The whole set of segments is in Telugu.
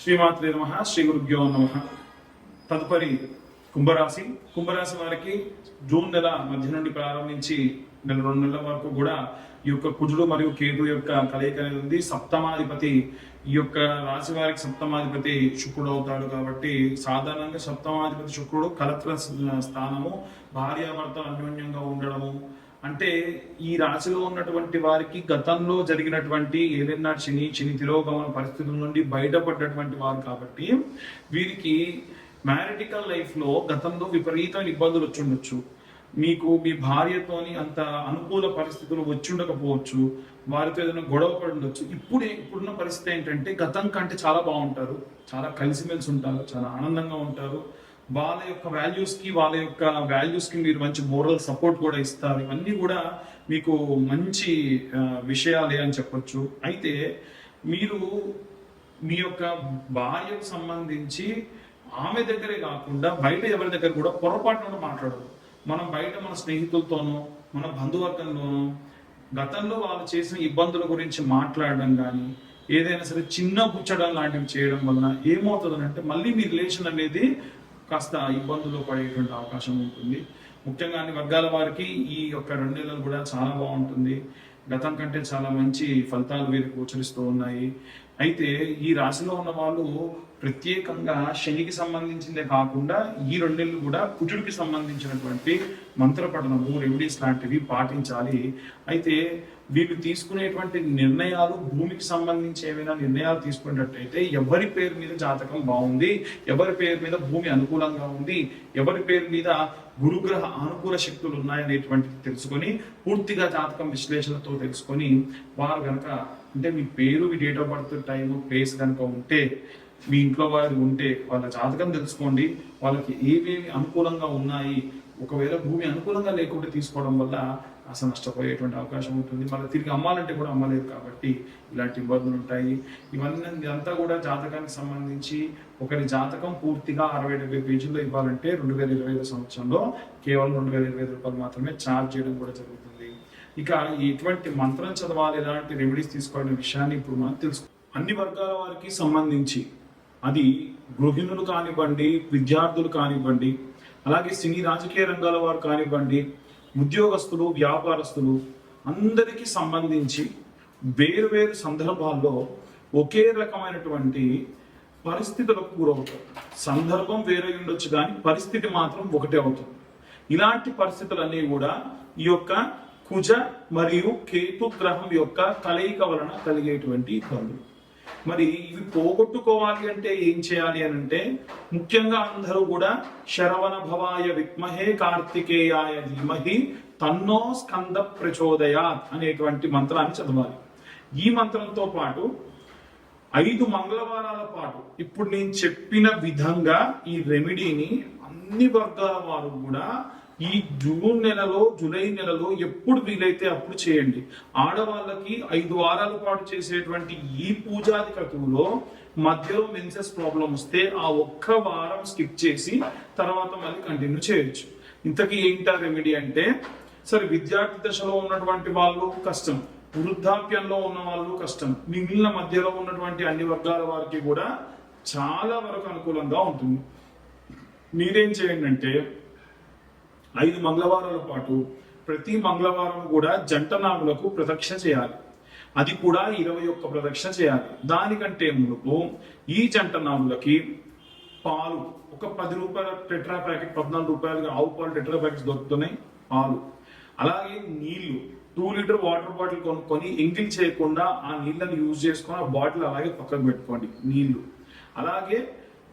శ్రీమాత్రే నమః. శ్రీ గురుభ్యో నమః. తదుపరి కుంభరాశి. కుంభరాశి వారికి జూన్ నెల మధ్య నుండి ప్రారంభించి నెల 2 నెలల వరకు కూడా ఈ యొక్క కుజుడు మరియు కేతు యొక్క కలయిక అనేది ఉంది. సప్తమాధిపతి ఈ యొక్క రాశి వారికి సప్తమాధిపతి శుక్రుడు అవుతాడు. కాబట్టి సాధారణంగా సప్తమాధిపతి శుక్రుడు కలత్ర స్థానము, భార్యాభర్తలు అన్యోన్యంగా ఉండడము, అంటే ఈ రాశిలో ఉన్నటువంటి వారికి గతంలో జరిగినటువంటి ఏదైనా శని తిరోగమన పరిస్థితుల నుండి బయటపడ్డటువంటి వారు కాబట్టి వీరికి మ్యారిటికల్ లైఫ్ లో గతంలో విపరీతమైన ఇబ్బందులు వచ్చి ఉండొచ్చు. మీకు మీ భార్యతోని అంత అనుకూల పరిస్థితులు వచ్చి ఉండకపోవచ్చు, వారితో ఏదైనా గొడవ పడి ఉండొచ్చు. ఇప్పుడున్న పరిస్థితి ఏంటంటే గతం కంటే చాలా బాగుంటారు, చాలా కలిసిమెలిసి ఉంటారు, చాలా ఆనందంగా ఉంటారు. వాళ్ళ యొక్క వాల్యూస్ కి మీరు మంచి మోరల్ సపోర్ట్ కూడా ఇస్తారు. ఇవన్నీ కూడా మీకు మంచి విషయాలే అని చెప్పొచ్చు. అయితే మీరు మీ యొక్క భార్యకు సంబంధించి ఆమె దగ్గరే కాకుండా బయట ఎవరి దగ్గర కూడా పొరపాటున మాట్లాడదు. మనం బయట మన స్నేహితులతోనూ మన బంధువర్గంలోనూ గతంలో వాళ్ళు చేసిన ఇబ్బందుల గురించి మాట్లాడడం కానీ ఏదైనా సరే చిన్న పుచ్చడం లాంటివి చేయడం వలన ఏమవుతుందంటే మళ్ళీ మీ రిలేషన్ అనేది కాస్త ఇబ్బందులు పడేటువంటి అవకాశం ఉంటుంది. ముఖ్యంగా అన్ని వర్గాల వారికి ఈ యొక్క 2 నెలలు కూడా చాలా బాగుంటుంది. గతం కంటే చాలా మంచి ఫలితాలు వీరికి గోచరిస్తూ ఉన్నాయి. అయితే ఈ రాశిలో ఉన్న వాళ్ళు ప్రత్యేకంగా శనికి సంబంధించిందే కాకుండా ఈ 2 నెలలు కూడా కుజుడికి సంబంధించినటువంటి మంత్రపఠనము, రెమెడీస్ లాంటివి పాటించాలి. అయితే వీళ్ళు తీసుకునేటువంటి నిర్ణయాలు భూమికి సంబంధించి ఏమైనా నిర్ణయాలు తీసుకునేటట్టయితే ఎవరి పేరు మీద జాతకం బాగుంది, ఎవరి పేరు మీద భూమి అనుకూలంగా ఉంది, ఎవరి పేరు మీద గురుగ్రహ అనుకూల శక్తులు ఉన్నాయనేటువంటిది తెలుసుకొని పూర్తిగా జాతకం విశ్లేషణతో తెలుసుకొని వారు కనుక అంటే మీ పేరు, మీ date of birth, time, place కనుక ఉంటే, మీ ఇంట్లో వారు ఉంటే వాళ్ళ జాతకం తెలుసుకోండి. వాళ్ళకి ఏవేవి అనుకూలంగా ఉన్నాయి. ఒకవేళ భూమి అనుకూలంగా లేకుండా తీసుకోవడం వల్ల అసలు నష్టపోయేటువంటి అవకాశం ఉంటుంది. మళ్ళీ తిరిగి అమ్మాలంటే కూడా అమ్మలేదు కాబట్టి ఇలాంటి ఇబ్బందులు ఉంటాయి. ఇవన్నీ అంతా కూడా జాతకానికి సంబంధించి ఒకరి జాతకం పూర్తిగా 60-70 పేజీల్లో ఇవ్వాలంటే 2025 సంవత్సరంలో కేవలం 2025 రూపాయలు మాత్రమే ఛార్జ్ చేయడం కూడా జరుగుతుంది. ఇక ఎటువంటి మంత్రం చదవాలి, ఎలాంటి రెమెడీస్ తీసుకోవాలనే విషయాన్ని ఇప్పుడు మనం తెలుసుకో. అన్ని వర్గాల వారికి సంబంధించి అది గృహిణులు కానివ్వండి, విద్యార్థులు కానివ్వండి, అలాగే సినీ రాజకీయ రంగాల వారు కానివ్వండి, ఉద్యోగస్తులు, వ్యాపారస్తులు అందరికీ సంబంధించి వేరు సందర్భాల్లో ఒకే రకమైనటువంటి పరిస్థితులకు గురవుతారు. సందర్భం వేరే ఉండొచ్చు కానీ పరిస్థితి మాత్రం ఒకటే అవుతుంది. ఇలాంటి పరిస్థితులన్నీ కూడా ఈ యొక్క కుజ మరియు కేతు గ్రహం యొక్క కలయిక వలన కలిగేటువంటి ఇబ్బందులు. మరి ఇవి పోగొట్టుకోవాలి అంటే ఏం చేయాలి అని అంటే ముఖ్యంగా అందరూ కూడా శరవణ భవాయ విద్మహే కార్తికేయాయ ధీమహి తన్నో స్కంద ప్రచోదయాత్ అనేటువంటి మంత్రాన్ని చదవాలి. ఈ మంత్రంతో పాటు 5 మంగళవారాల పాటు ఇప్పుడు నేను చెప్పిన విధంగా ఈ రెమెడీని అన్ని వర్గాల వారు కూడా ఈ జూన్ నెలలో, జూలై నెలలో ఎప్పుడు వీలైతే అప్పుడు చేయండి. ఆడవాళ్ళకి 5 వారాల పాటు చేసేటువంటి ఈ పూజాది క్రతువులో మధ్యలో మెన్సెస్ ప్రాబ్లం వస్తే ఆ 1 వారం స్కిప్ చేసి తర్వాత మళ్ళీ కంటిన్యూ చేయొచ్చు. ఇంతకీ ఏంటా రెమెడీ అంటే, సరే విద్యార్థి దశలో ఉన్నటువంటి వాళ్ళు కష్టం, వృద్ధాప్యంలో ఉన్న వాళ్ళు కష్టం, మిగిలిన మధ్యలో ఉన్నటువంటి అన్ని వర్గాల వారికి కూడా చాలా వరకు అనుకూలంగా ఉంటుంది. మీరేం చేయండి అంటే 5 మంగళవారాల పాటు ప్రతి మంగళవారం కూడా జంట నాగులకు ప్రదక్షిణ చేయాలి. అది కూడా 21 ప్రదక్షిణ చేయాలి. దానికంటే మునుపు ఈ జంట నాగులకి పాలు, ఒక 10 రూపాయల టెట్రా ప్యాకెట్, 14 రూపాయలుగా ఆవు పాలు టెట్రా ప్యాకెట్స్ దొరుకుతున్నాయి, పాలు. అలాగే నీళ్లు 2 లీటర్ వాటర్ బాటిల్ కొనుక్కొని ఎంగిల్ చేయకుండా ఆ నీళ్ళని యూజ్ చేసుకొని ఆ బాటిల్ అలాగే పక్కకు పెట్టుకోండి. నీళ్లు అలాగే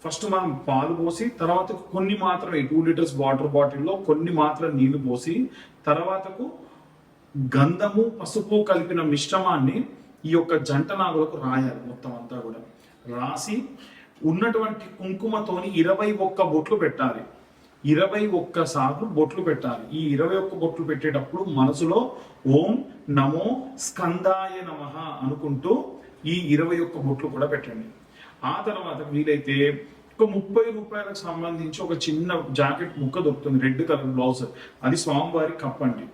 ఫస్ట్ మనం పాలు పోసి తర్వాత కొన్ని మాత్రమే 2 లీటర్స్ వాటర్ బాటిల్లో కొన్ని మాత్రం నీళ్లు పోసి తర్వాతకు గంధము, పసుపు కలిపిన మిశ్రమాన్ని ఈ యొక్క జంట నాగులకు రాయాలి. మొత్తం అంతా కూడా రాసి ఉన్నటువంటి కుంకుమతోని 21 బొట్లు పెట్టాలి. 21 సార్లు బొట్లు పెట్టాలి. ఈ 21 బొట్లు పెట్టేటప్పుడు మనసులో ఓం నమో స్కందాయ నమః అనుకుంటూ ఈ 21 బొట్లు కూడా పెట్టండి. ఆ తర్వాత వీలైతే ఒక 30 రూపాయలకు సంబంధించి ఒక చిన్న జాకెట్ ముక్క దొరుకుతుంది, రెడ్ కలర్ బ్లౌజ్, అది స్వామివారికి కప్పండి.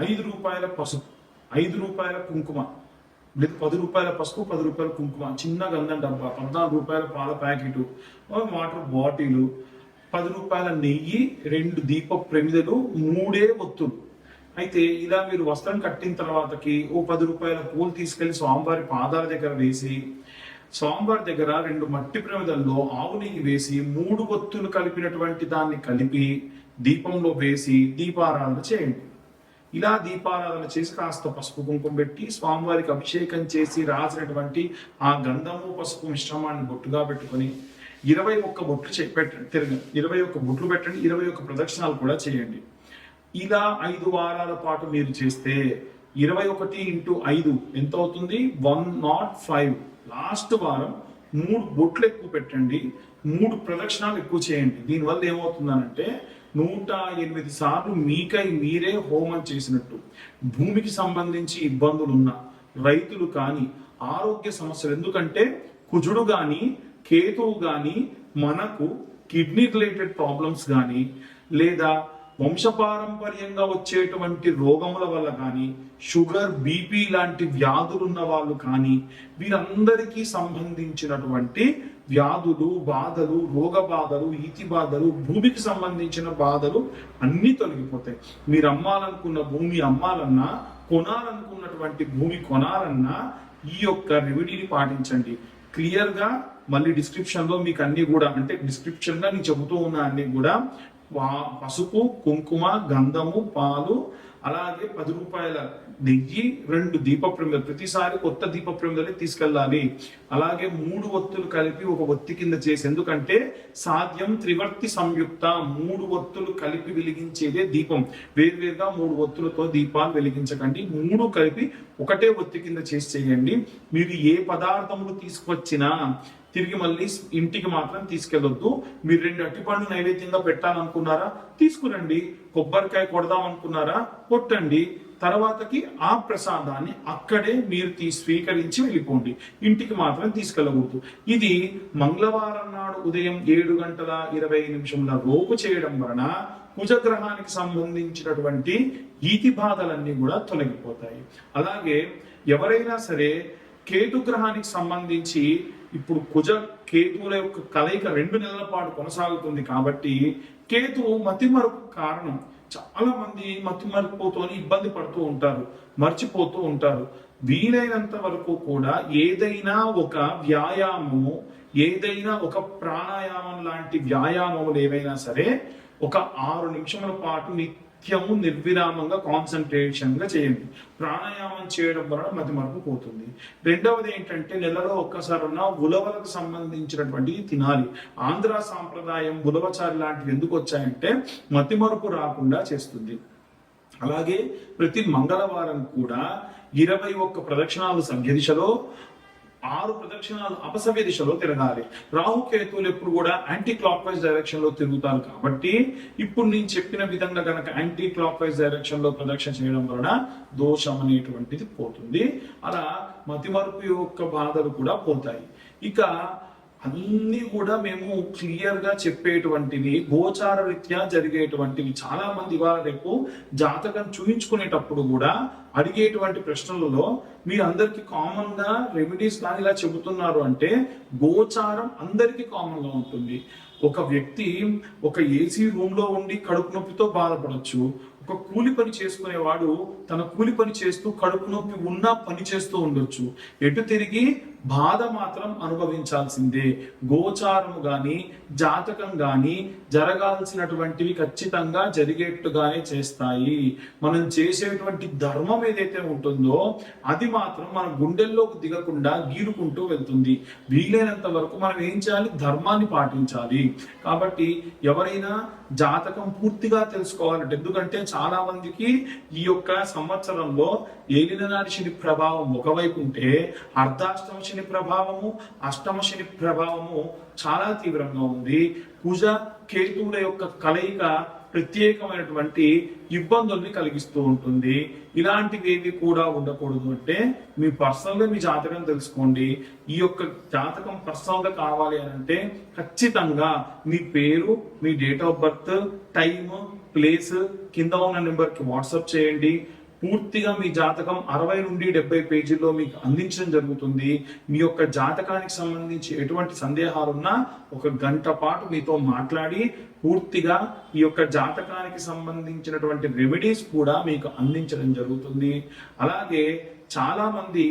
5 రూపాయల పసుపు, 5 రూపాయల కుంకుమ, లేదు 10 రూపాయల పసుపు, 10 రూపాయల కుంకుమ, చిన్న గంధం డబ్బా, 14 రూపాయల పాల ప్యాకెట్, వాటర్ బాటిల్, 10 రూపాయల నెయ్యి, 2 దీప ప్రమిదలు, 3 ఒత్తులు. అయితే ఇలా మీరు వస్త్రం కట్టిన తర్వాతకి ఓ 10 రూపాయల పూలు తీసుకెళ్లి స్వామివారి పాదాల దగ్గర వేసి, స్వామివారి దగ్గర 2 మట్టి ప్రమిదల్లో ఆవు నెయ్యి వేసి 3 ఒత్తులు కలిపినటువంటి దాన్ని కలిపి దీపంలో వేసి దీపారాధన చేయండి. ఇలా దీపారాధన చేసి కాస్త పసుపు కుంకుమ పెట్టి స్వామివారికి అభిషేకం చేసి రాసినటువంటి ఆ గంధము పసుపు మిశ్రమాన్ని బొట్టుగా పెట్టుకొని 21 బొట్లు పెట్టండి. 21 బొట్లు పెట్టండి. 21 ప్రదక్షిణాలు కూడా చేయండి. ఇలా 5 వారాల పాటు మీరు చేస్తే 21 × 5 ఎంత అవుతుంది? 105. లాస్ట్ వారం 3 బొట్లు ఎక్కువ పెట్టండి, 3 ప్రదక్షిణాలు ఎక్కువ చేయండి. దీనివల్ల ఏమవుతుందనంటే 108 సార్లు మీకై మీరే హోమం చేసినట్టు. భూమికి సంబంధించి ఇబ్బందులున్న రైతులు కానీ, ఆరోగ్య సమస్యలు, ఎందుకంటే కుజుడు కానీ కేతువు కానీ మనకు కిడ్నీ రిలేటెడ్ ప్రాబ్లమ్స్ కానీ లేదా వంశపారంపర్యంగా వచ్చేటువంటి రోగముల వల్ల కానీ, షుగర్, బీపీ లాంటి వ్యాధులున్న వాళ్ళు కానీ, వీరందరికీ సంబంధించినటువంటి వ్యాధులు, బాధలు, రోగ బాధలు, ఈతి బాధలు, భూమికి సంబంధించిన బాధలు అన్నీ తొలగిపోతాయి. మీరు అమ్మాలనుకున్న భూమి అమ్మాలన్నా, కొనాలనుకున్నటువంటి భూమి కొనాలన్నా ఈ యొక్క రెమెడీని పాటించండి. క్లియర్ గా మళ్ళీ డిస్క్రిప్షన్ లో మీకు అన్ని కూడా, అంటే డిస్క్రిప్షన్ గా నేను చెబుతూ ఉన్న అన్ని కూడా పసుపు, కుంకుమ, గంధము, పాలు, అలాగే 10 రూపాయల నెయ్యి, 2 దీప ప్రమిదలు, ప్రతిసారి కొత్త దీప ప్రమిదలే తీసుకెళ్ళాలి. అలాగే 3 ఒత్తులు కలిపి ఒక ఒత్తి కింద చేసి, ఎందుకంటే సాధ్యం త్రివర్తి సంయుక్త, 3 ఒత్తులు కలిపి వెలిగించేదే దీపం. వేరువేరుగా 3 ఒత్తులతో దీపాలు వెలిగించకండి, 3 కలిపి ఒకటే ఒత్తి కింద చేసి చేయండి. మీరు ఏ పదార్థములు తీసుకొచ్చినా తిరిగి మళ్ళీ ఇంటికి మాత్రం తీసుకెళ్ళొద్దు. మీరు 2 అరటిపండ్లు నైవేద్యంగా పెట్టాలనుకున్నారా, తీసుకురండి. కొబ్బరికాయ కొడదాం అనుకున్నారా, కొట్టండి. తర్వాతకి ఆ ప్రసాదాన్ని అక్కడే మీరు స్వీకరించి వెళ్ళిపోండి, ఇంటికి మాత్రం తీసుకెళ్ళకూడదు. ఇది మంగళవారం నాడు ఉదయం 7:20 లోపు చేయడం వలన కుజగ్రహానికి సంబంధించినటువంటి ఈతి బాధలన్నీ కూడా తొలగిపోతాయి. అలాగే ఎవరైనా సరే కేతు గ్రహానికి సంబంధించి ఇప్పుడు కుజ కేతువుల యొక్క కలయిక 2 నెలల పాటు కొనసాగుతుంది కాబట్టి కేతువు మతిమరుపు కారణం. చాలా మంది మతిమరుపుతో ఇబ్బంది పడుతూ ఉంటారు, మర్చిపోతూ ఉంటారు. వీలైనంత వరకు కూడా ఏదైనా ఒక వ్యాయామము, ఏదైనా ఒక ప్రాణాయామం లాంటి వ్యాయామములు ఏవైనా సరే ఒక 6 నిమిషముల పాటు నిత్యము నిర్విరామంగా కాన్సన్ట్రేషన్ గా చేయండి. ప్రాణాయామం చేయడం వలన మతిమరుపు పోతుంది. రెండవది ఏంటంటే నెలలో ఒక్కసారన్నా ఉలవలకు సంబంధించినటువంటివి తినాలి. ఆంధ్ర సాంప్రదాయం ఉలవచారి లాంటివి ఎందుకు వచ్చాయంటే మతిమరుపు రాకుండా చేస్తుంది. అలాగే ప్రతి మంగళవారం కూడా 21 ప్రదక్షిణాలు సవ్య దిశలో, 6 ప్రదక్షిణాలు అపసవ్య దిశలో తిరగాలి. రాహుకేతువులు ఎప్పుడు కూడా యాంటీ క్లాక్ వైజ్ డైరెక్షన్ లో తిరుగుతారు కాబట్టి ఇప్పుడు నేను చెప్పిన విధంగా గనక యాంటీ క్లాక్ వైజ్ డైరెక్షన్ లో ప్రదక్షిణ చేయడం వలన దోషం అనేటువంటిది పోతుంది. అలా మతిమరుపు యొక్క బాధలు కూడా పోతాయి. ఇక అన్ని కూడా మేము క్లియర్ గా చెప్పేటువంటివి గోచార రీత్యా జరిగేటువంటివి. చాలా మంది ఇవాళ రేపు జాతకం చూయించుకునేటప్పుడు కూడా అడిగేటువంటి ప్రశ్నలలో మీరు అందరికి కామన్ గా రెమెడీస్ కానీ ఇలా చెబుతున్నారు అంటే గోచారం అందరికి కామన్ గా ఉంటుంది. ఒక వ్యక్తి ఒక ఏసీ రూమ్ లో ఉండి కడుపు నొప్పితో బాధపడచ్చు. ఒక కూలి పని చేసుకునేవాడు తన కూలి పని చేస్తూ కడుపు నొప్పి ఉన్నా పని చేస్తూ ఉండొచ్చు. ఎటు తిరిగి బాధ మాత్రం అనుభవించాల్సిందే. గోచారము గాని జాతకం గాని జరగాల్సినటువంటివి ఖచ్చితంగా జరిగేట్టుగానే చేస్తాయి. మనం చేసేటువంటి ధర్మం ఏదైతే ఉంటుందో అది మాత్రం మన గుండెల్లోకి దిగకుండా గీరుకుంటూ వెళ్తుంది. వీలైనంత వరకు మనం ఏం చేయాలి? ధర్మాన్ని పాటించాలి. కాబట్టి ఎవరైనా జాతకం పూర్తిగా తెలుసుకోవాలంటే, ఎందుకంటే చాలా మందికి ఈ యొక్క సంవత్సరంలో ఏలినాటి శని ప్రభావం ఒకవైపు ఉంటే అర్ధాష్టమ శని ప్రభావము, అష్టమ శని ప్రభావము చాలా తీవ్రంగా ఉంది. కుజ కేతువుల యొక్క కలయిక ప్రత్యేకమైనటువంటి ఇబ్బందుల్ని కలిగిస్తూ ఉంటుంది. ఇలాంటివి కూడా ఉండకూడదు అంటే మీ పర్సనల్ గా మీ జాతకం తెలుసుకోండి. ఈ యొక్క జాతకం పర్సనల్ గా కావాలి అని అంటే ఖచ్చితంగా మీ పేరు, మీ date of birth, time, place కింద ఉన్న నెంబర్ కి వాట్సాప్ చేయండి. పూర్తిగా మీ జాతకం 60 నుండి 70 పేజీల్లో మీకు అందించడం జరుగుతుంది. మీ యొక్క జాతకానికి సంబంధించి ఎటువంటి సందేహాలున్నా 1 గంట పాటు మీతో మాట్లాడి పూర్తిగా ఈ యొక్క జాతకానికి సంబంధించినటువంటి రెమెడీస్ కూడా మీకు అందించడం జరుగుతుంది. అలాగే చాలా మంది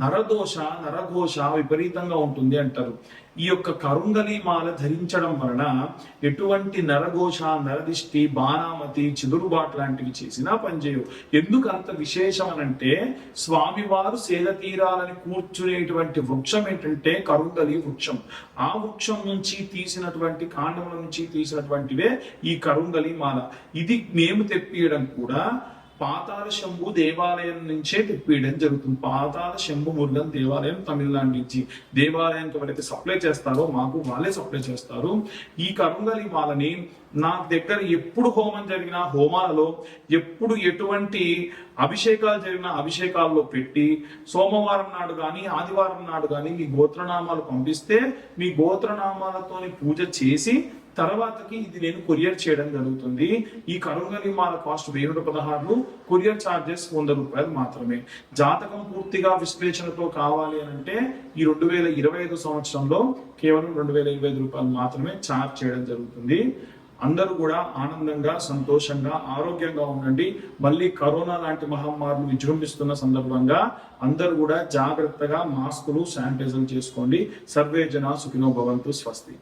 నరఘోష విపరీతంగా ఉంటుంది అంటారు. ఈ యొక్క కరుంగలి మాల ధరించడం వలన ఎటువంటి నరఘోష, నరదిష్టి, బాణామతి, చిదురుబాటు లాంటివి చేసినా పనిచేయవు. ఎందుకు అంత విశేషం అనంటే స్వామివారు సేద తీరాలని కూర్చునేటువంటి వృక్షం ఏంటంటే కరుంగలి వృక్షం. ఆ వృక్షం నుంచి తీసినటువంటి కాండముల నుంచి తీసినటువంటివే ఈ కరుంగలి మాల. ఇది మేము తెప్పియడం కూడా పాతాళ శంభు దేవాలయం నుంచే తెప్పియడం జరుగుతుంది. పాతాళ శంభు మురుగన్ దేవాలయం తమిళనాడు నుంచి దేవాలయానికి ఎవరైతే సప్లై చేస్తారో మాకు వాళ్ళే సప్లై చేస్తారు. ఈ కరుంగలి మాలని నా దగ్గర ఎప్పుడు హోమం జరిగినా హోమాలలో, ఎప్పుడు ఎటువంటి అభిషేకాలు జరిగిన అభిషేకాల్లో పెట్టి సోమవారం నాడు కానీ ఆదివారం నాడు కానీ మీ గోత్రనామాలు పంపిస్తే మీ గోత్రనామాలతోని పూజ చేసి తర్వాతకి ఇది నేను కొరియర్ చేయడం జరుగుతుంది. ఈ కరుంగలి మాల కాస్ట్ 1016, కొరియర్ ఛార్జెస్ 100 రూపాయలు మాత్రమే. జాతకం పూర్తిగా విశ్లేషణతో కావాలి అంటే ఈ 2025 సంవత్సరంలో కేవలం 2025 రూపాయలు మాత్రమే ఛార్జ్ చేయడం జరుగుతుంది. అందరూ కూడా ఆనందంగా, సంతోషంగా, ఆరోగ్యంగా ఉండండి. మళ్ళీ కరోనా లాంటి మహమ్మారులు విజృంభిస్తున్న సందర్భంగా అందరూ కూడా జాగ్రత్తగా మాస్కులు, శానిటైజర్ చేసుకోండి. సర్వే జన సుఖినో భవంతు. స్వస్తి.